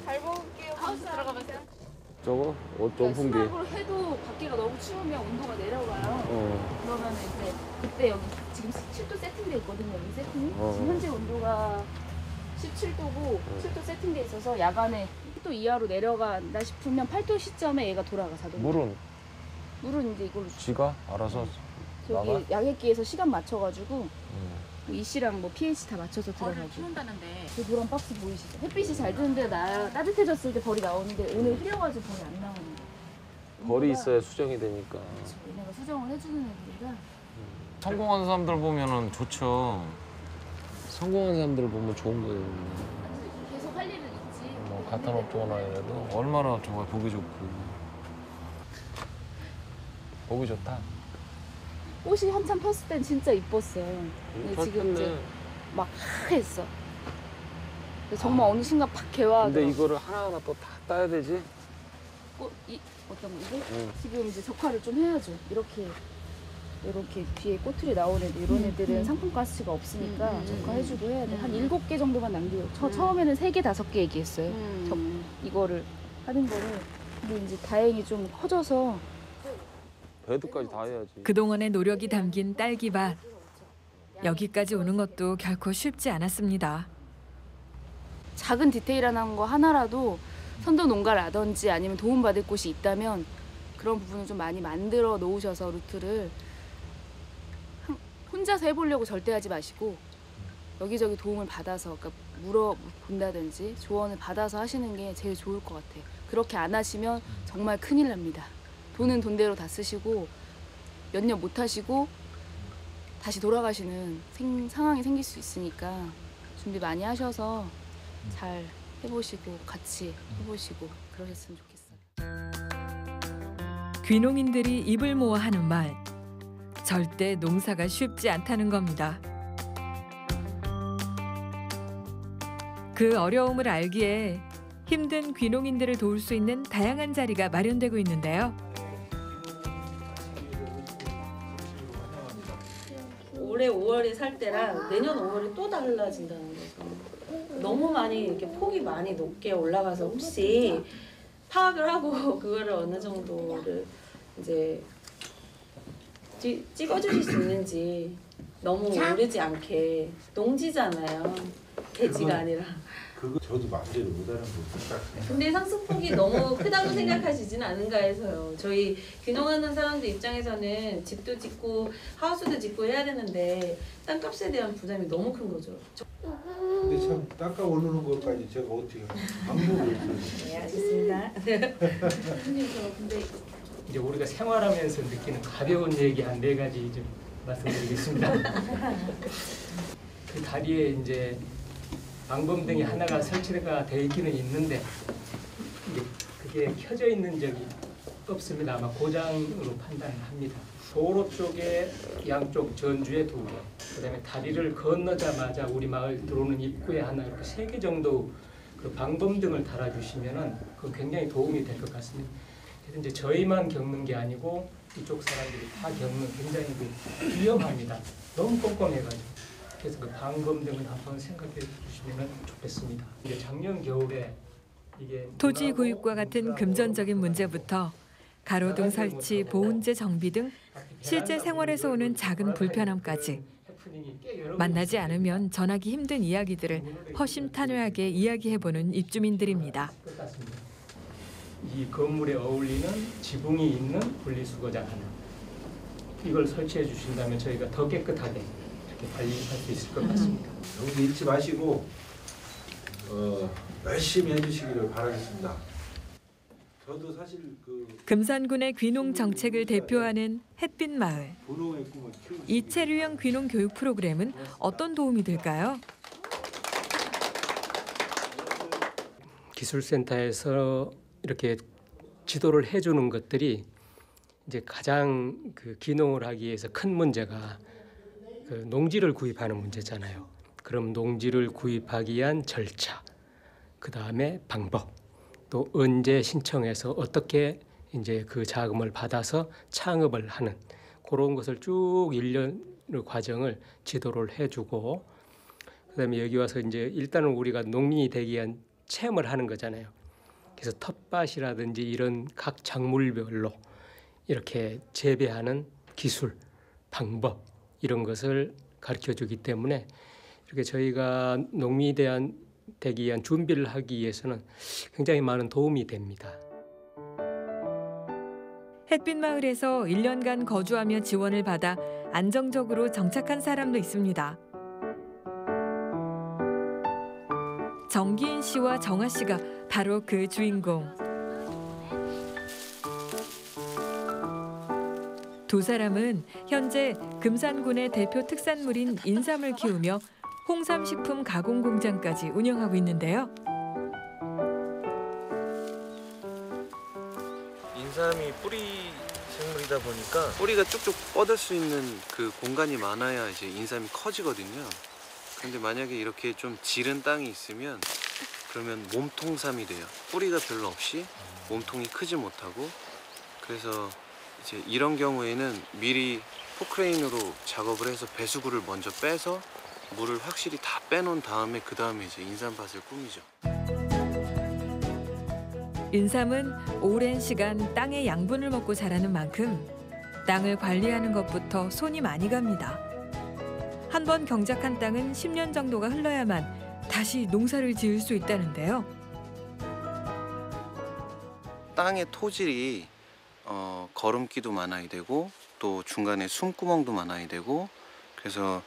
잘 먹을게요. 하우스 들어가 보세요. 저거? 원풍기. 수납으로 해도 밖에가 너무 추우면 온도가 내려가요. 그러면 이제 그때 여기 지금 17도 세팅돼 있거든요. 여기 세팅이. 지금 현재 온도가 17도고 7도 세팅돼 있어서 야간에 10도 이하로 내려간다 싶으면 8도 시점에 얘가 돌아가 자동으로. 물은 이제 이걸로 지가 알아서 저기 나가? 야객기에서 시간 맞춰가지고 이씨랑 뭐 pH 다 맞춰서 들어가고. 키운다는데. 그 노란 박스 보이시죠? 햇빛이 잘 드는데 따뜻해졌을 때 벌이 나오는데 오늘 흐려가지고 벌이 안 나오는데. 벌이 있어야 수정이 되니까. 얘네가 수정을 해주는 애들이라. 성공한 사람들 보면은 좋죠. 성공한 사람들 보면 좋은 거예요. 계속 할 일은 있지. 뭐 같은 업종이나 해도 얼마나 정말 보기 좋고. 보기 좋다. 꽃이 한참 폈을 땐 진짜 이뻤어요. 근데 지금 이제 막 하했어. 정말 어느 순간 팍 개화하더라고. 근데 이거를 하나하나 또 다 따야 되지? 어떤 거 이게? 지금 이제 적화를 좀 해야죠. 이렇게 뒤에 꼬투리 나온 애들 이런 애들은 상품 가스가 없으니까 적화해주고 해야 돼. 한 7개 정도만 남기고. 처음에는 3개, 5개 얘기했어요. 이거를 하는 거를. 근데 이제 다행히 좀 커져서 배드까지 다 해야지. 그동안의 노력이 담긴 딸기밭. 여기까지 오는 것도 결코 쉽지 않았습니다. 작은 디테일한 거 하나라도 선도 농가라든지 아니면 도움받을 곳이 있다면 그런 부분을 좀 많이 만들어 놓으셔서 루트를 혼자서 해보려고 절대 하지 마시고 여기저기 도움을 받아서 그러니까 물어본다든지 조언을 받아서 하시는 게 제일 좋을 것 같아요. 그렇게 안 하시면 정말 큰일 납니다. 돈은 돈대로 다 쓰시고 몇 년 못 하시고 다시 돌아가시는 상황이 생길 수 있으니까 준비 많이 하셔서 잘 해보시고 같이 해보시고 그러셨으면 좋겠어요. 귀농인들이 입을 모아 하는 말. 절대 농사가 쉽지 않다는 겁니다. 그 어려움을 알기에 힘든 귀농인들을 도울 수 있는 다양한 자리가 마련되고 있는데요. 올해 5월에 살 때랑 내년 5월에 또 달라진다는 거죠. 너무 많이 이렇게 폭이 많이 높게 올라가서 혹시 파악을 하고 그거를 어느 정도를 이제 찍어주실 수 있는지 너무 오르지 않게 농지잖아요. 돼지가 아니라. 그거 저도 마음대로 못하는 거 똑같아요. 근데 상승폭이 너무 크다고 생각하시진 않은가 해서요. 저희 귀농하는 사람들 입장에서는 집도 짓고 하우스도 짓고 해야 되는데 땅값에 대한 부담이 너무 큰 거죠. 근데 참 땅값 오르는 것까지 제가 어떻게 방법이 없어요. 네, 알겠습니다. 근데 이제 우리가 생활하면서 느끼는 가벼운 얘기 한 4가지 좀 말씀드리겠습니다. 그 다리에 이제 방범등이 하나가 설치가 되어 있기는 있는데 이게 그게 켜져 있는 적이 없습니다. 아마 고장으로 판단을 합니다. 도로 쪽에 양쪽 전주에 2개, 그다음에 다리를 건너자마자 우리 마을 들어오는 입구에 하나 이렇게 3개 정도 그 방범등을 달아주시면은 그 굉장히 도움이 될 것 같습니다. 그래서 이제 저희만 겪는 게 아니고 이쪽 사람들이 다 겪는 굉장히 위험합니다. 너무 꼼꼼해가지고. 그래서 그 방범등을 한번 생각해 주시면 좋겠습니다. 이게 작년 겨울에 이게 토지 구입과 같은 금전적인 문제부터 가로등 설치, 보온재 정비 등 실제 생활에서 오는 작은 불편함까지 만나지 않으면 전하기 힘든 이야기들을 허심탄회하게 이야기해보는 입주민들입니다. 이 건물에 어울리는 지붕이 있는 분리수거장 하나, 이걸 설치해 주신다면 저희가 더 깨끗하게 이렇게 관리할 수 있을 것 같습니다. 여기 잃지 마시고 열심히 해주시기를 바라겠습니다. 저도 사실 금산군의 귀농 정책을 대표하는 햇빛마을. 이체류형 귀농 교육 프로그램은 어떤 도움이 될까요? 기술센터에서 이렇게 지도를 해주는 것들이 이제 가장 그 귀농을 하기 위해서 큰 문제가 그 농지를 구입하는 문제잖아요. 그럼 농지를 구입하기 위한 절차, 그 다음에 방법, 또 언제 신청해서 어떻게 이제 그 자금을 받아서 창업을 하는 그런 것을 쭉 1년 과정을 지도를 해주고, 그다음에 여기 와서 이제 일단은 우리가 농민이 되기 위한 체험을 하는 거잖아요. 그래서 텃밭이라든지 이런 각 작물별로 이렇게 재배하는 기술, 방법 이런 것을 가르쳐주기 때문에 이렇게 저희가 농민이 되기 위한 준비를 하기 위해서는 굉장히 많은 도움이 됩니다. 햇빛마을에서 1년간 거주하며 지원을 받아 안정적으로 정착한 사람도 있습니다. 정기인 씨와 정아 씨가 바로 그 주인공. 두 사람은 현재 금산군의 대표 특산물인 인삼을 키우며 홍삼식품 가공 공장까지 운영하고 있는데요. 인삼이 뿌리 생물이다 보니까 뿌리가 쭉쭉 뻗을 수 있는 그 공간이 많아야 이제 인삼이 커지거든요. 근데 만약에 이렇게 좀 지른 땅이 있으면 그러면 몸통삼이 돼요. 뿌리가 별로 없이 몸통이 크지 못하고. 그래서 이제 이런 경우에는 미리 포크레인으로 작업을 해서 배수구를 먼저 빼서 물을 확실히 다 빼놓은 다음에 그 다음에 이제 인삼밭을 꾸미죠. 인삼은 오랜 시간 땅의 양분을 먹고 자라는 만큼 땅을 관리하는 것부터 손이 많이 갑니다. 한 번 경작한 땅은 10년 정도가 흘러야만 다시 농사를 지을 수 있다는데요. 땅의 토질이 거름기도 많아야 되고 또 중간에 숨구멍도 많아야 되고, 그래서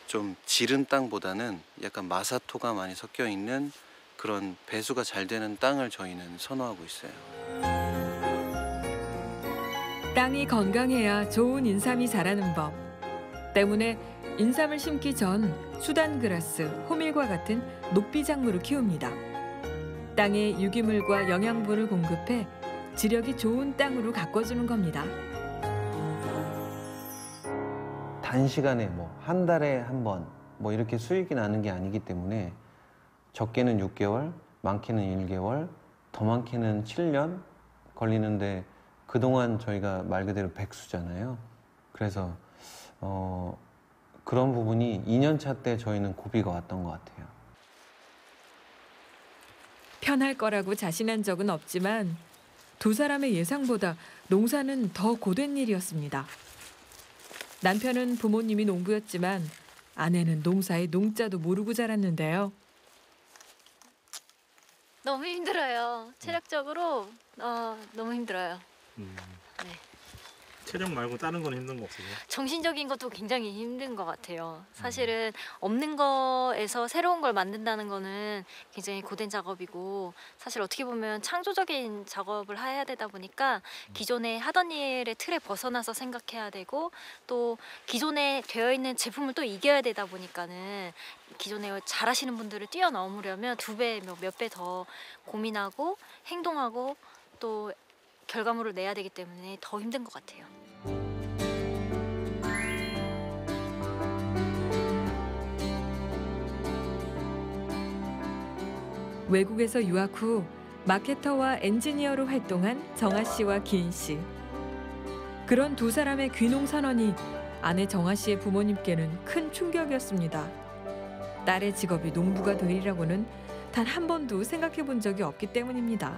좀 지른 땅보다는 약간 마사토가 많이 섞여 있는 그런 배수가 잘 되는 땅을 저희는 선호하고 있어요. 땅이 건강해야 좋은 인삼이 자라는 법. 때문에 인삼을 심기 전 수단그라스, 호밀과 같은 녹비작물을 키웁니다. 땅에 유기물과 영양분을 공급해 지력이 좋은 땅으로 가꿔주는 겁니다. 단시간에 한 달에 한 번 이렇게 수익이 나는 게 아니기 때문에 적게는 6개월, 많게는 1개월, 더 많게는 7년 걸리는데 그동안 저희가 말 그대로 백수잖아요. 그래서 그런 부분이 2년차 때 저희는 고비가 왔던 것 같아요. 편할 거라고 자신한 적은 없지만 두 사람의 예상보다 농사는 더 고된 일이었습니다. 남편은 부모님이 농부였지만 아내는 농사의 농자도 모르고 자랐는데요. 너무 힘들어요. 체력적으로 너무 힘들어요. 네. 체력 말고 다른 건 힘든 거 없으세요? 정신적인 것도 굉장히 힘든 것 같아요. 사실은 없는 거에서 새로운 걸 만든다는 거는 굉장히 고된 작업이고 사실 어떻게 보면 창조적인 작업을 해야 되다 보니까 기존에 하던 일의 틀에 벗어나서 생각해야 되고 또 기존에 되어 있는 제품을 또 이겨야 되다 보니까는 기존에 잘하시는 분들을 뛰어넘으려면 2배, 몇 배 더 고민하고 행동하고 또 결과물을 내야 되기 때문에 더 힘든 것 같아요. 외국에서 유학 후 마케터와 엔지니어로 활동한 정아 씨와 기인 씨. 그런 두 사람의 귀농 선언이 아내 정아 씨의 부모님께는 큰 충격이었습니다. 딸의 직업이 농부가 되리라고는 단 한 번도 생각해 본 적이 없기 때문입니다.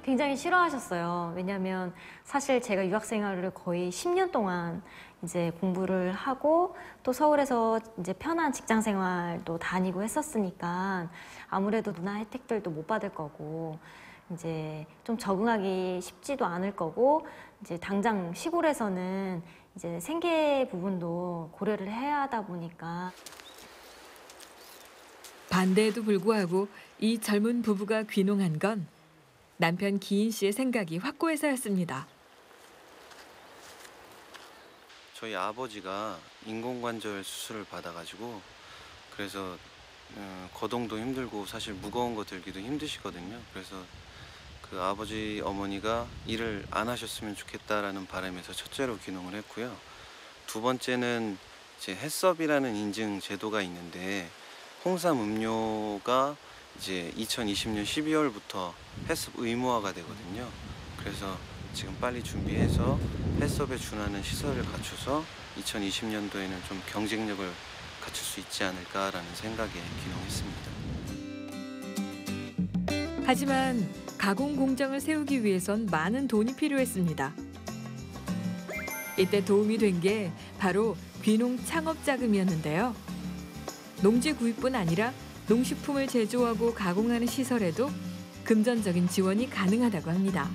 굉장히 싫어하셨어요. 왜냐하면 사실 제가 유학 생활을 거의 10년 동안 이제 공부를 하고 또 서울에서 이제 편한 직장 생활도 다니고 했었으니까 아무래도 문화 혜택들도 못 받을 거고 이제 좀 적응하기 쉽지도 않을 거고 이제 당장 시골에서는 이제 생계 부분도 고려를 해야 하다 보니까 반대에도 불구하고 이 젊은 부부가 귀농한 건 남편 기인 씨의 생각이 확고해서였습니다. 저희 아버지가 인공관절 수술을 받아가지고 그래서 거동도 힘들고 사실 무거운 거 들기도 힘드시거든요. 그래서 그 아버지 어머니가 일을 안 하셨으면 좋겠다라는 바람에서 첫째로 귀농을 했고요. 두 번째는 이제 햇섭이라는 인증 제도가 있는데 홍삼 음료가 이제 2020년 12월부터 햇섭 의무화가 되거든요. 그래서 지금 빨리 준비해서 햇섭에 준하는 시설을 갖춰서 2020년도에는 좀 경쟁력을 갖출 수 있지 않을까라는 생각에 귀농했습니다. 하지만 가공 공장을 세우기 위해선 많은 돈이 필요했습니다. 이때 도움이 된 게 바로 귀농 창업 자금이었는데요. 농지 구입뿐 아니라 농식품을 제조하고 가공하는 시설에도 금전적인 지원이 가능하다고 합니다.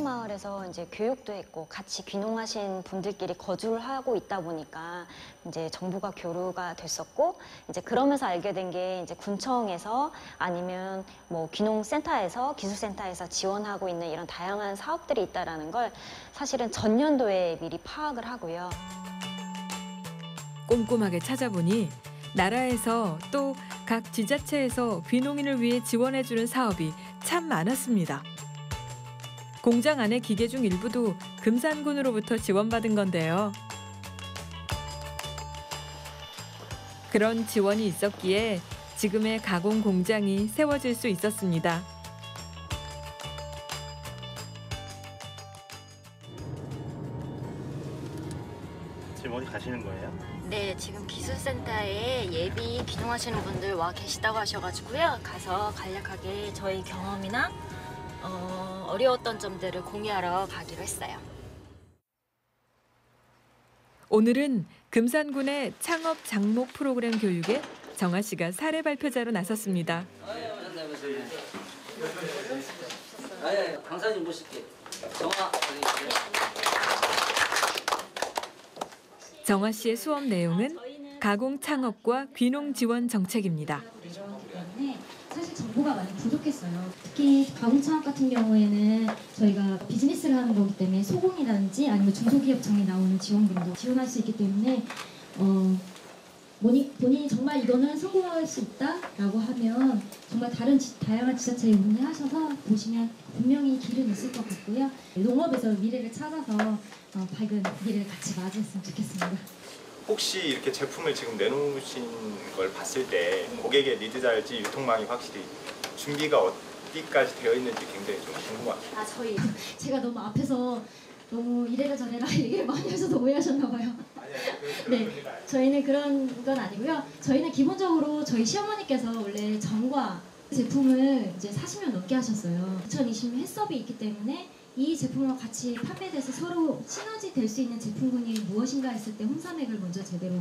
마을에서 이제 교육도 했고 같이 귀농하신 분들끼리 거주를 하고 있다 보니까 이제 정보가 교류가 됐었고 이제 그러면서 알게 된 게 이제 군청에서 아니면 뭐 귀농센터에서 기술센터에서 지원하고 있는 이런 다양한 사업들이 있다라는 걸 사실은 전년도에 미리 파악을 하고요. 꼼꼼하게 찾아보니 나라에서 또 각 지자체에서 귀농인을 위해 지원해주는 사업이 참 많았습니다. 공장 안의 기계 중 일부도 금산군으로부터 지원받은 건데요. 그런 지원이 있었기에 지금의 가공 공장이 세워질 수 있었습니다. 지금 어디 가시는 거예요? 네, 지금 기술센터에 예비 귀농하시는 분들 와 계시다고 하셔가지고요. 가서 간략하게 저희 경험이나 어려웠던 점들을 공유하러 가기로 했어요. 오늘은 금산군의 창업 장목 프로그램 교육에 정아 씨가 사례 발표자로 나섰습니다. 강사님 모실게. 정아 씨의 수업 내용은 가공 창업과 귀농 지원 정책입니다. 사실 정보가 많이 부족했어요. 특히 가공 창업 같은 경우에는 저희가 비즈니스를 하는 거기 때문에 소공이라든지 아니면 중소기업청에 나오는 지원금도 지원할 수 있기 때문에 본인이 정말 이거는 성공할 수 있다라고 하면 정말 다양한 지자체에 문의하셔서 보시면 분명히 길은 있을 것 같고요. 농업에서 미래를 찾아서 밝은 미래를 같이 맞이했으면 좋겠습니다. 혹시 이렇게 제품을 지금 내놓으신 걸 봤을 때 고객의 니드랄지 유통망이 확실히 준비가 어디까지 되어 있는지 굉장히 좀 궁금합니다. 제가 너무 앞에서 너무 이래라 저래라 얘기를 많이 하셔서 오해하셨나 봐요. 네, 저희는 그런 건 아니고요. 저희는 기본적으로 저희 시어머니께서 원래 전과 제품을 이제 40년 넘게 하셨어요. 2020년 햇섭이 있기 때문에 이 제품과 같이 판매돼서 서로 시너지 될 수 있는 제품군이 무엇인가 했을 때 홍삼액을 먼저 제대로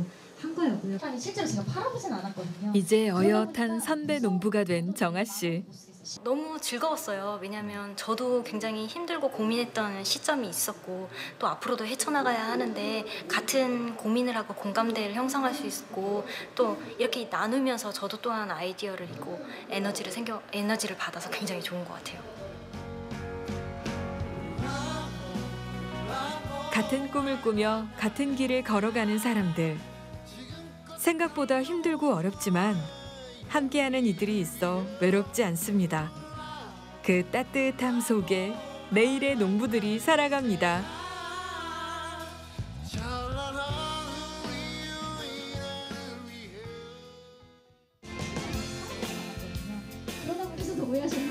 한 거였고요. 아니 실제로 제가 팔아보진 않았거든요. 이제 어엿한 선배 농부가 된 정아 씨. 너무 즐거웠어요. 왜냐하면 저도 굉장히 힘들고 고민했던 시점이 있었고 또 앞으로도 헤쳐나가야 하는데 같은 고민을 하고 공감대를 형성할 수 있고 또 이렇게 나누면서 저도 또한 아이디어를 있고 에너지를 받아서 굉장히 좋은 것 같아요. 같은 꿈을 꾸며 같은 길을 걸어가는 사람들. 생각보다 힘들고 어렵지만 함께하는 이들이 있어 외롭지 않습니다. 그 따뜻함 속에 내일의 농부들이 살아갑니다. 그러다 보니까 오해하셨나요?